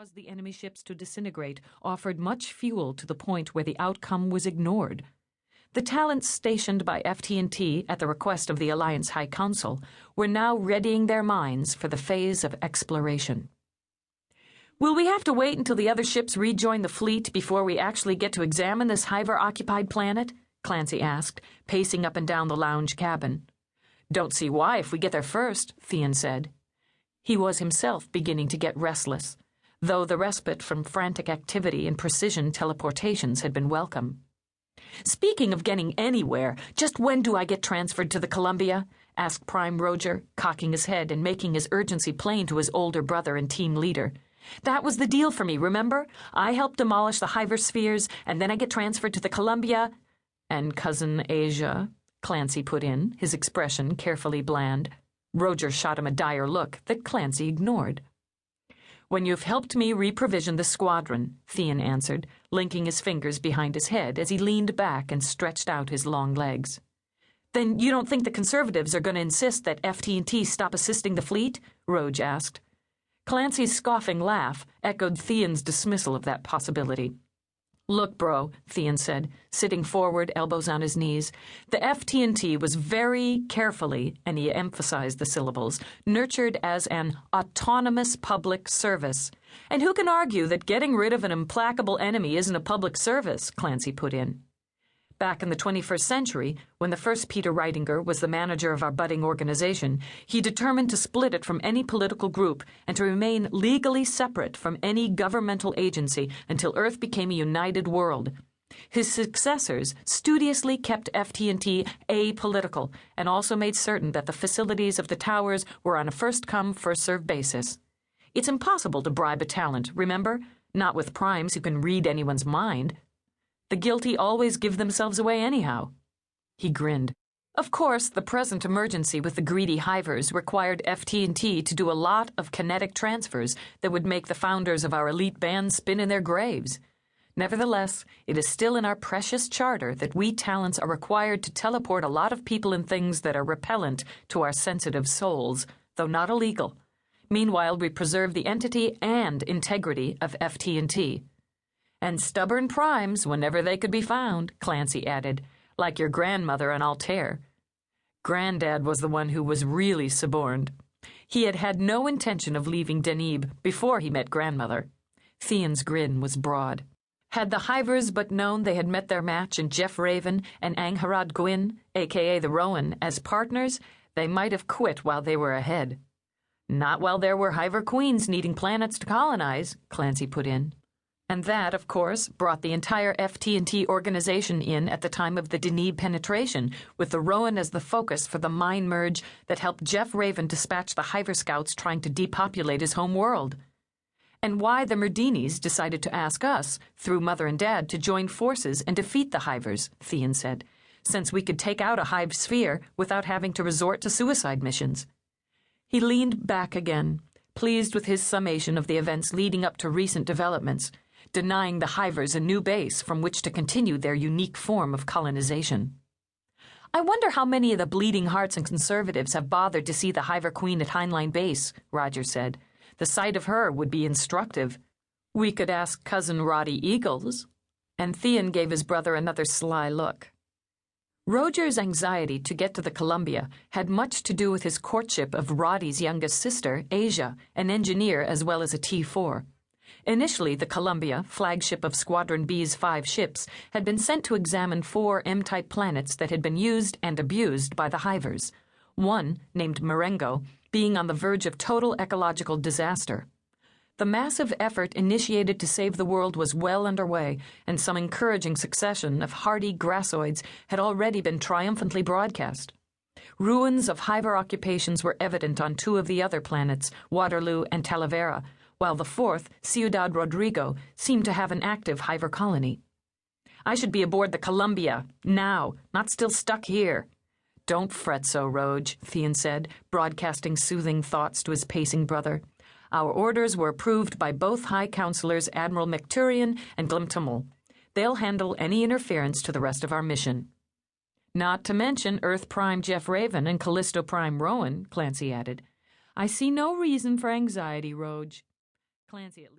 caused the enemy ships to disintegrate offered much fuel to the point where the outcome was ignored. The talents stationed by FT&T at the request of the Alliance High Council were now readying their minds for the phase of exploration. "Will we have to wait until the other ships rejoin the fleet before we actually get to examine this Hiver-occupied planet?" Clancy asked, pacing up and down the lounge cabin. "Don't see why if we get there first," Thean said. He was himself beginning to get restless, though the respite from frantic activity and precision teleportations had been welcome. "Speaking of getting anywhere, just when do I get transferred to the Columbia?" asked Prime Roger, cocking his head and making his urgency plain to his older brother and team leader. "That was the deal for me, remember? I helped demolish the Hiver spheres, and then I get transferred to the Columbia." "And Cousin Asia," Clancy put in, his expression carefully bland. Roger shot him a dire look that Clancy ignored. "When you've helped me reprovision the squadron," Thean answered, linking his fingers behind his head as he leaned back and stretched out his long legs. "Then you don't think the Conservatives are going to insist that FT&T stop assisting the fleet?" Roge asked. Clancy's scoffing laugh echoed Thean's dismissal of that possibility. "Look, bro," Thean said, sitting forward, elbows on his knees. "The FT&T was very carefully," and he emphasized the syllables, "nurtured as an autonomous public service. And who can argue that getting rid of an implacable enemy isn't a public service?" Clancy put in. Back in the 21st century, when the first Peter Reitinger was the manager of our budding organization, he determined to split it from any political group and to remain legally separate from any governmental agency until Earth became a united world. His successors studiously kept FT&T apolitical and also made certain that the facilities of the towers were on a first-come, first-served basis. It's impossible to bribe a talent, remember? Not with primes who can read anyone's mind. The guilty always give themselves away anyhow. He grinned. Of course, the present emergency with the greedy Hivers required FT&T to do a lot of kinetic transfers that would make the founders of our elite band spin in their graves. Nevertheless, it is still in our precious charter that we talents are required to teleport a lot of people and things that are repellent to our sensitive souls, though not illegal. Meanwhile, we preserve the entity and integrity of FT&T. "And stubborn primes whenever they could be found," Clancy added, "like your grandmother on Altair." Granddad was the one who was really suborned. He had had no intention of leaving Deneb before he met grandmother. Thean's grin was broad. Had the Hivers but known they had met their match in Jeff Raven and Angharad Gwyn, a.k.a. the Rowan, as partners, they might have quit while they were ahead. "Not while there were Hiver queens needing planets to colonize," Clancy put in. And that, of course, brought the entire FT&T organization in at the time of the Deneb penetration, with the Rowan as the focus for the mind merge that helped Jeff Raven dispatch the Hiver scouts trying to depopulate his home world. And why the Mrdinis decided to ask us, through Mother and Dad, to join forces and defeat the Hivers, Thean said, since we could take out a Hive sphere without having to resort to suicide missions. He leaned back again, pleased with his summation of the events leading up to recent developments, denying the Hivers a new base from which to continue their unique form of colonization. "I wonder how many of the bleeding hearts and conservatives have bothered to see the Hiver Queen at Heinlein Base," Roger said. "The sight of her would be instructive." "We could ask Cousin Roddy Eagles." And Thean gave his brother another sly look. Roger's anxiety to get to the Columbia had much to do with his courtship of Roddy's youngest sister, Asia, an engineer as well as a T4. Initially, the Columbia, flagship of Squadron B's 5 ships, had been sent to examine 4 M-type planets that had been used and abused by the Hivers, one, named Marengo, being on the verge of total ecological disaster. The massive effort initiated to save the world was well underway, and some encouraging succession of hardy grassoids had already been triumphantly broadcast. Ruins of Hiver occupations were evident on 2 of the other planets, Waterloo and Talavera, while the 4th, Ciudad Rodrigo, seemed to have an active Hiver colony. "I should be aboard the Columbia, now, not still stuck here." "Don't fret so, Roge," Thean said, broadcasting soothing thoughts to his pacing brother. "Our orders were approved by both High Counselors Admiral McTurian and Glimtummel. They'll handle any interference to the rest of our mission." "Not to mention Earth Prime Jeff Raven and Callisto Prime Rowan," Clancy added. "I see no reason for anxiety, Roge." Clancy at least